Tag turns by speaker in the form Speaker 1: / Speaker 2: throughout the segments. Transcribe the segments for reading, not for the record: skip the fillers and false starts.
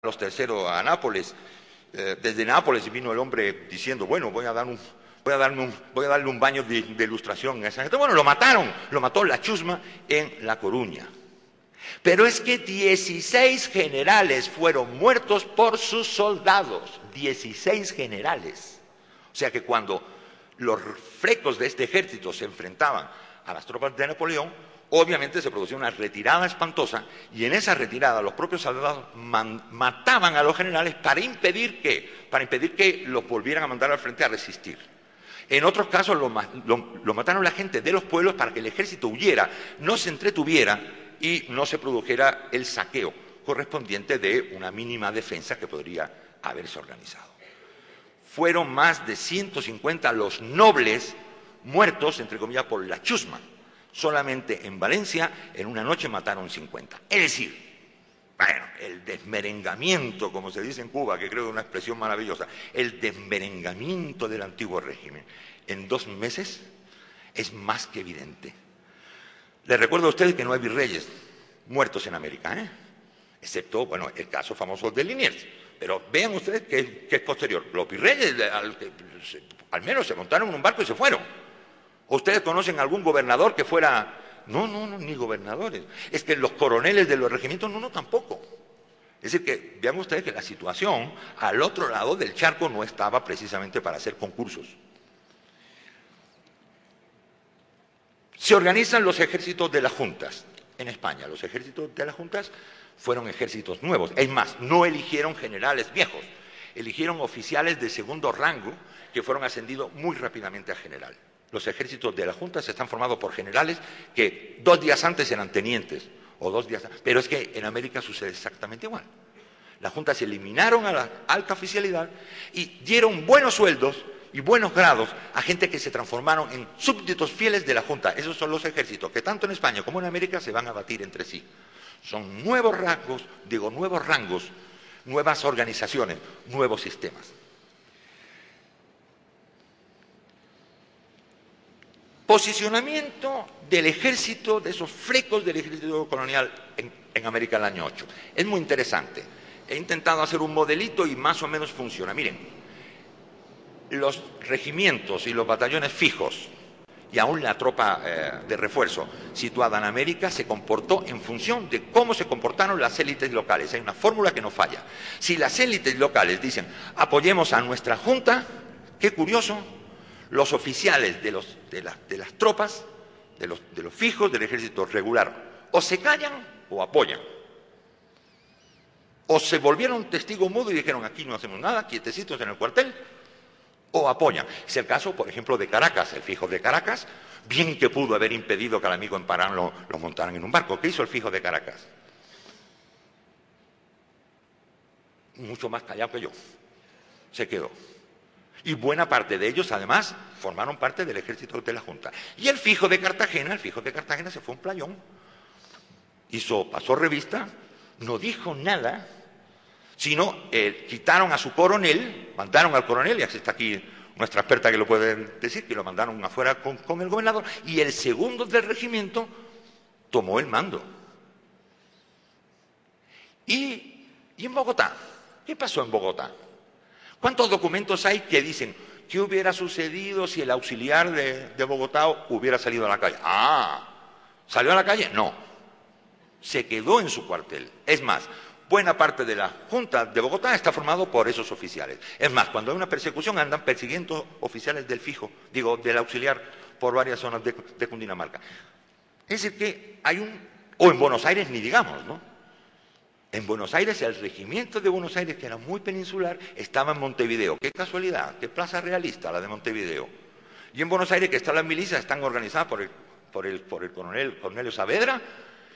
Speaker 1: Carlos III a Nápoles. Desde Nápoles vino el hombre diciendo, bueno, voy a darle un baño de ilustración a esa gente. Bueno, lo mató la chusma en La Coruña. Pero es que 16 generales fueron muertos por sus soldados. 16 generales. O sea que cuando los flecos de este ejército se enfrentaban a las tropas de Napoleón, obviamente se producía una retirada espantosa, y en esa retirada los propios soldados mataban a los generales para impedir que los volvieran a mandar al frente a resistir. En otros casos lo mataron la gente de los pueblos para que el ejército huyera, no se entretuviera y no se produjera el saqueo correspondiente de una mínima defensa que podría haberse organizado. Fueron más de 150 los nobles muertos, entre comillas, por la chusma. Solamente en Valencia, en una noche mataron 50. Es decir, bueno, el desmerengamiento, como se dice en Cuba, que creo que es una expresión maravillosa, el desmerengamiento del antiguo régimen en 2 meses es más que evidente. Les recuerdo a ustedes que no hay virreyes muertos en América, excepto, bueno, el caso famoso de Liniers. Pero vean ustedes que es posterior. Los virreyes, al menos se montaron en un barco y se fueron. ¿Ustedes conocen algún gobernador que fuera...? No, ni gobernadores. Es que los coroneles de los regimientos, no, tampoco. Es decir, que vean ustedes que la situación al otro lado del charco no estaba precisamente para hacer concursos. Se organizan los ejércitos de las juntas en España. Los ejércitos de las juntas fueron ejércitos nuevos. Es más, no eligieron generales viejos, eligieron oficiales de segundo rango que fueron ascendidos muy rápidamente a general. Los ejércitos de las juntas están formados por generales que 2 días antes eran tenientes, o 2 días antes. Pero es que en América sucede exactamente igual. Las juntas eliminaron a la alta oficialidad y dieron buenos sueldos y buenos grados a gente que se transformaron en súbditos fieles de la junta. Esos son los ejércitos que tanto en España como en América se van a batir entre sí. Son nuevos rangos, nuevas organizaciones, nuevos sistemas. Posicionamiento del ejército, de esos flecos del ejército colonial en América del año 8. Es muy interesante. He intentado hacer un modelito y más o menos funciona. Miren, los regimientos y los batallones fijos y aún la tropa de refuerzo situada en América se comportó en función de cómo se comportaron las élites locales. Hay una fórmula que no falla. Si las élites locales dicen, apoyemos a nuestra junta, qué curioso, los oficiales de las tropas, de los fijos del ejército regular, o se callan o apoyan. O se volvieron testigos mudos y dijeron, aquí no hacemos nada, quietecitos en el cuartel, o apoyan. Es el caso, por ejemplo, de Caracas. El fijo de Caracas, bien que pudo haber impedido que al amigo en Parán lo montaran en un barco. ¿Qué hizo el fijo de Caracas? Mucho más callado que yo. Se quedó. Y buena parte de ellos, además, formaron parte del ejército de la Junta. Y el fijo de Cartagena se fue a un playón. Pasó revista, no dijo nada, sino quitaron a su coronel, mandaron al coronel, y aquí está aquí nuestra experta que lo puede decir, que lo mandaron afuera con el gobernador, y el segundo del regimiento tomó el mando. Y en Bogotá, ¿qué pasó en Bogotá? ¿Cuántos documentos hay que dicen qué hubiera sucedido si el auxiliar de Bogotá hubiera salido a la calle? ¿Salió a la calle? No. Se quedó en su cuartel. Es más, buena parte de la Junta de Bogotá está formado por esos oficiales. Es más, cuando hay una persecución andan persiguiendo oficiales del del auxiliar por varias zonas de Cundinamarca. Es decir que o en Buenos Aires ni digamos, ¿no? En Buenos Aires, el regimiento de Buenos Aires, que era muy peninsular, estaba en Montevideo. ¡Qué casualidad! ¡Qué plaza realista la de Montevideo! Y en Buenos Aires, que están las milicias, están organizadas por el coronel Cornelio Saavedra,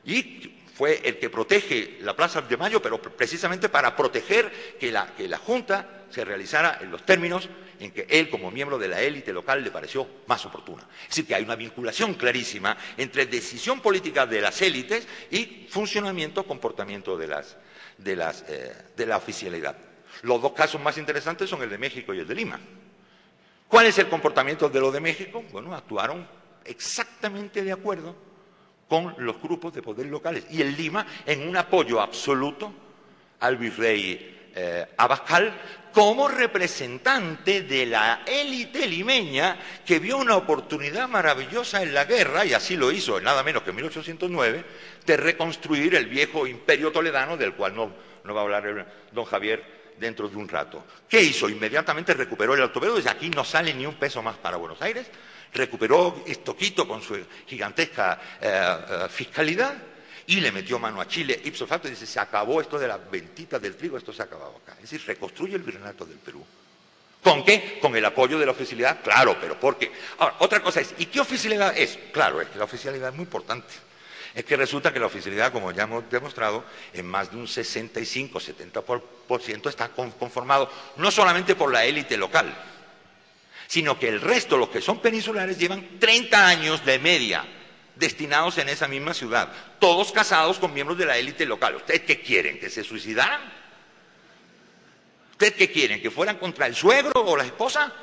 Speaker 1: y fue el que protege la Plaza de Mayo, pero precisamente para proteger que la Junta se realizara en los términos en que él, como miembro de la élite local, le pareció más oportuna. Es decir, que hay una vinculación clarísima entre decisión política de las élites y funcionamiento, comportamiento de la oficialidad. Los 2 casos más interesantes son el de México y el de Lima. ¿Cuál es el comportamiento de los de México? Bueno, actuaron exactamente de acuerdo con los grupos de poder locales, y en Lima en un apoyo absoluto al virrey Abascal como representante de la élite limeña que vio una oportunidad maravillosa en la guerra, y así lo hizo nada menos que en 1809, de reconstruir el viejo imperio toledano, del cual no va a hablar don Javier dentro de un rato. ¿Qué hizo? Inmediatamente recuperó el Alto Perú, desde aquí no sale ni un peso más para Buenos Aires, recuperó Estoquito con su gigantesca fiscalidad, y le metió mano a Chile ipso facto y dice, se acabó esto de las ventitas del trigo, esto se ha acabado acá. Es decir, reconstruye el virreinato del Perú. ¿Con qué? Con el apoyo de la oficialidad, claro, pero ¿por qué? Ahora, otra cosa es, ¿y qué oficialidad es? Claro, es que la oficialidad es muy importante. Es que resulta que la oficialidad, como ya hemos demostrado, en más de un 65-70% está conformado no solamente por la élite local, sino que el resto, los que son peninsulares, llevan 30 años de media destinados en esa misma ciudad, todos casados con miembros de la élite local. ¿Ustedes qué quieren? ¿Que se suicidaran? ¿Ustedes qué quieren? ¿Que fueran contra el suegro o la esposa?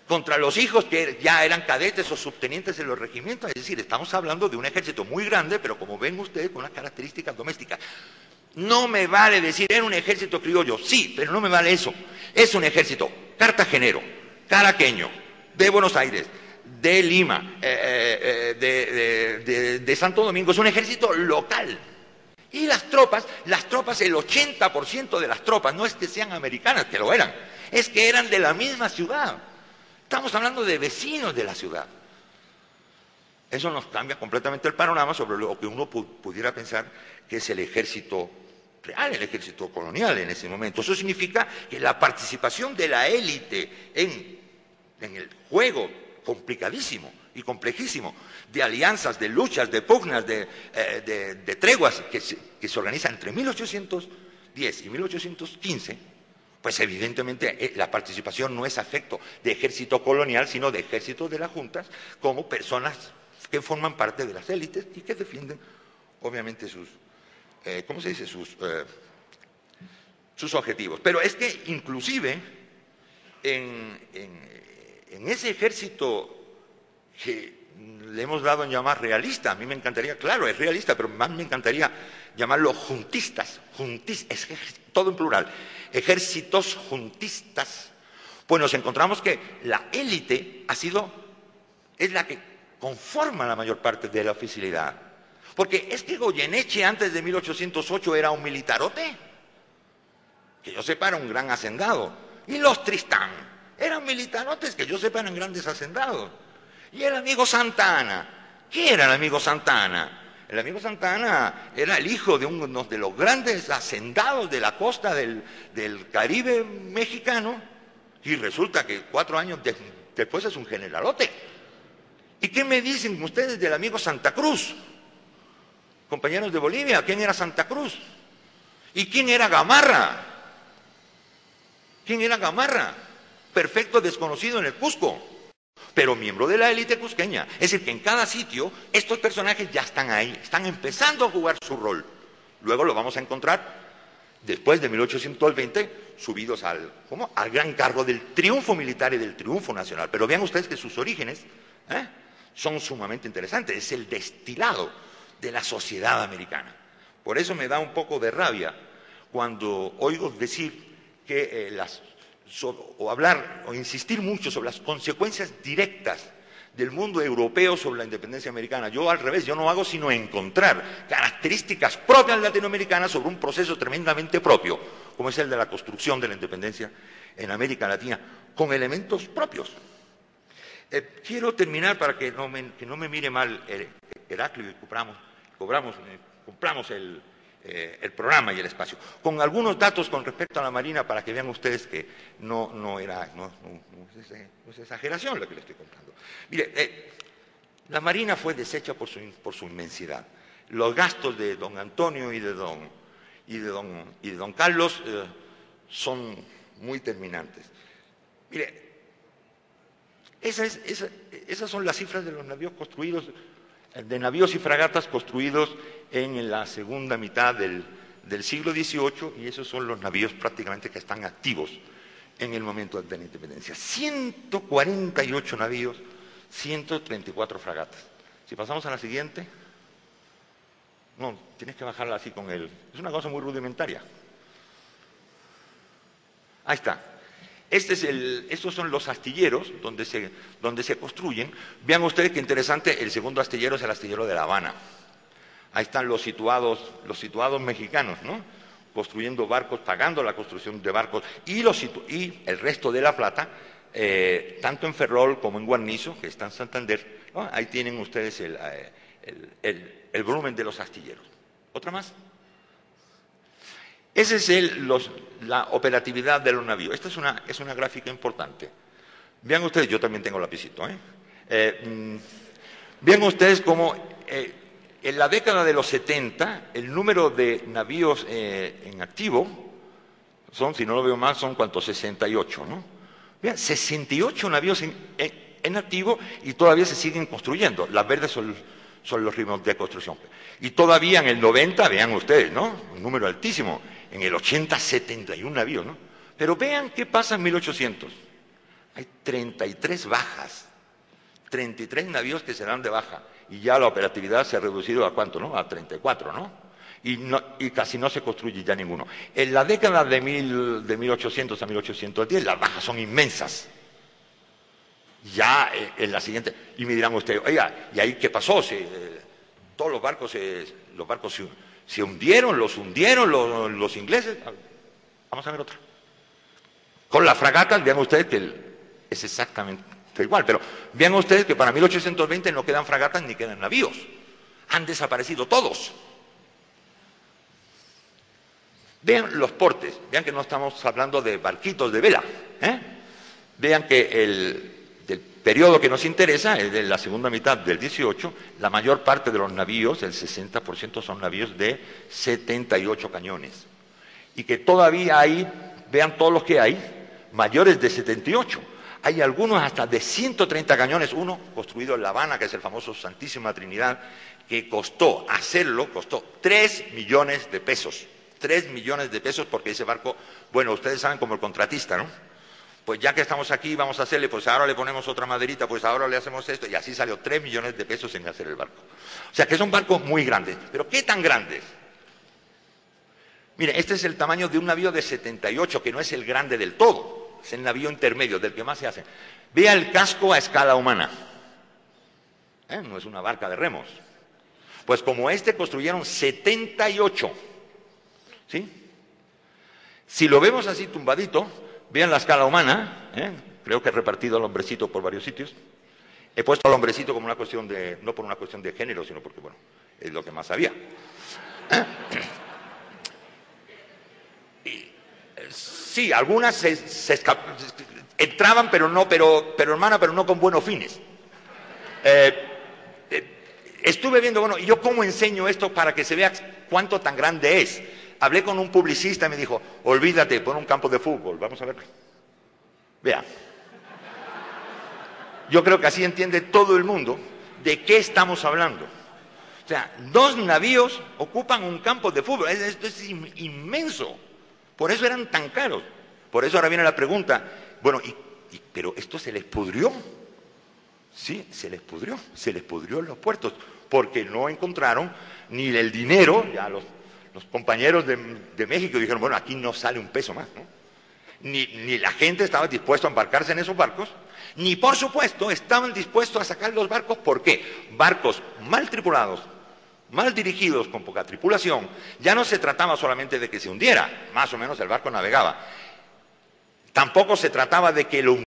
Speaker 1: ¿Contra los hijos que ya eran cadetes o subtenientes en los regimientos? Es decir, estamos hablando de un ejército muy grande, pero como ven ustedes, con unas características domésticas. No me vale decir, era un ejército criollo, sí, pero no me vale eso. Es un ejército cartagenero, caraqueño, de Buenos Aires, de Lima, de Santo Domingo, es un ejército local. Y las tropas, el 80% de las tropas, no es que sean americanas, que lo eran, es que eran de la misma ciudad. Estamos hablando de vecinos de la ciudad. Eso nos cambia completamente el panorama sobre lo que uno pudiera pensar que es el ejército real, el ejército colonial en ese momento. Eso significa que la participación de la élite en el juego complicadísimo y complejísimo de alianzas, de luchas, de pugnas, de treguas que se organizan entre 1810 y 1815, pues evidentemente la participación no es afecto de ejército colonial, sino de ejércitos de las juntas, como personas que forman parte de las élites y que defienden, obviamente, sus, ¿cómo se dice?, sus objetivos. Pero es que inclusive en ese ejército que le hemos dado en llamar realista, a mí me encantaría, claro, es realista, pero más me encantaría llamarlo juntistas, es todo en plural, ejércitos juntistas. Pues nos encontramos que la élite es la que conforma la mayor parte de la oficialidad. Porque es que Goyeneche antes de 1808 era un militarote, que yo sepa era un gran hacendado, y los Tristán eran militarotes, que yo sepa eran grandes hacendados. Y el amigo Santa Anna, ¿qué era el amigo Santa Anna? El amigo Santa Anna era el hijo de uno de los grandes hacendados de la costa del Caribe mexicano, y resulta que 4 años después es un generalote. ¿Y qué me dicen ustedes del amigo Santa Cruz? Compañeros de Bolivia, ¿quién era Santa Cruz? ¿Y quién era Gamarra? ¿Quién era Gamarra? Perfecto desconocido en el Cusco, pero miembro de la élite cusqueña. Es decir, que en cada sitio estos personajes ya están ahí, están empezando a jugar su rol. Luego lo vamos a encontrar, después de 1820, subidos al gran cargo del triunfo militar y del triunfo nacional. Pero vean ustedes que sus orígenes son sumamente interesantes. Es el destilado de la sociedad americana. Por eso me da un poco de rabia cuando oigo decir que o hablar o insistir mucho sobre las consecuencias directas del mundo europeo sobre la independencia americana. Yo al revés, yo no hago sino encontrar características propias latinoamericanas sobre un proceso tremendamente propio, como es el de la construcción de la independencia en América Latina, con elementos propios. Quiero terminar para que no me mire mal Heraclio y cumplamos el programa y el espacio, con algunos datos con respecto a la Marina para que vean ustedes que no es exageración lo que les estoy contando. Mire, la Marina fue deshecha por su inmensidad. Los gastos de don Antonio y de don Carlos son muy terminantes. Mire, esas son las cifras de los navíos construidos, de navíos y fragatas construidos en la segunda mitad del siglo XVIII, y esos son los navíos prácticamente que están activos en el momento de la independencia. 148 navíos, 134 fragatas. Si pasamos a la siguiente, no, tienes que bajarla así con es una cosa muy rudimentaria. Ahí está. Estos son los astilleros donde se construyen. Vean ustedes qué interesante, el segundo astillero es el astillero de La Habana. Ahí están los situados mexicanos, ¿no? Construyendo barcos, pagando la construcción de barcos, y el resto de La Plata, tanto en Ferrol como en Guarnizo, que está en Santander, ¿no? Ahí tienen ustedes el volumen de los astilleros. ¿Otra más? Esa es la operatividad de los navíos. Esta es una gráfica importante. Vean ustedes, yo también tengo lapicito, vean ustedes cómo en la década de los 70 el número de navíos en activo si no lo veo mal, son ¿cuántos? 68, ¿no? Vean, 68 navíos en activo y todavía se siguen construyendo. Las verdes son los ritmos de construcción. Y todavía en el 90, vean ustedes, ¿no? Un número altísimo. En el 80, 71 navíos, ¿no? Pero vean qué pasa en 1800. Hay 33 bajas. 33 navíos que se dan de baja. Y ya la operatividad se ha reducido a ¿cuánto, no? A 34, ¿no? Y casi no se construye ya ninguno. En la década de 1800 a 1810, las bajas son inmensas. Ya en la siguiente, y me dirán ustedes, oiga, ¿y ahí qué pasó? Todos los barcos se hundieron, los ingleses. Vamos a ver otra. Con las fragatas, vean ustedes que es exactamente igual, pero vean ustedes que para 1820 no quedan fragatas ni quedan navíos. Han desaparecido todos. Vean los portes, vean que no estamos hablando de barquitos de vela. Vean que del periodo que nos interesa, es de la segunda mitad del 18, la mayor parte de los navíos, el 60%, son navíos de 78 cañones. Y que todavía hay, vean todos los que hay, mayores de 78. Hay algunos hasta de 130 cañones, uno construido en La Habana, que es el famoso Santísima Trinidad, que costó 3 millones de pesos. 3 millones de pesos porque ese barco, bueno, ustedes saben como el contratista, ¿no? Pues ya que estamos aquí, vamos a hacerle, pues ahora le ponemos otra maderita, pues ahora le hacemos esto, y así salió 3 millones de pesos en hacer el barco. O sea que son barcos muy grandes. ¿Pero qué tan grandes? Mire, este es el tamaño de un navío de 78, que no es el grande del todo, es el navío intermedio, del que más se hace. Vea el casco a escala humana. No es una barca de remos. Pues como este construyeron 78. ¿Sí? Si lo vemos así tumbadito, vean la escala humana, creo que he repartido al hombrecito por varios sitios. He puesto al hombrecito como una cuestión no por una cuestión de género, sino porque, bueno, es lo que más había. Sí, algunas entraban, pero hermana, pero no con buenos fines. Estuve viendo, bueno, ¿y yo cómo enseño esto para que se vea cuánto tan grande es? Hablé con un publicista y me dijo, olvídate, pon un campo de fútbol, vamos a ver. Vea. Yo creo que así entiende todo el mundo de qué estamos hablando. O sea, 2 navíos ocupan un campo de fútbol, esto es inmenso. Por eso eran tan caros. Por eso ahora viene la pregunta, bueno, ¿pero esto se les pudrió? Sí, se les pudrió en los puertos, porque no encontraron ni el dinero, ya los compañeros de México dijeron, bueno, aquí no sale un peso más, ¿no? Ni la gente estaba dispuesta a embarcarse en esos barcos, ni por supuesto estaban dispuestos a sacar los barcos. ¿Por qué? Barcos mal tripulados, mal dirigidos, con poca tripulación. Ya no se trataba solamente de que se hundiera, más o menos el barco navegaba. Tampoco se trataba de que lo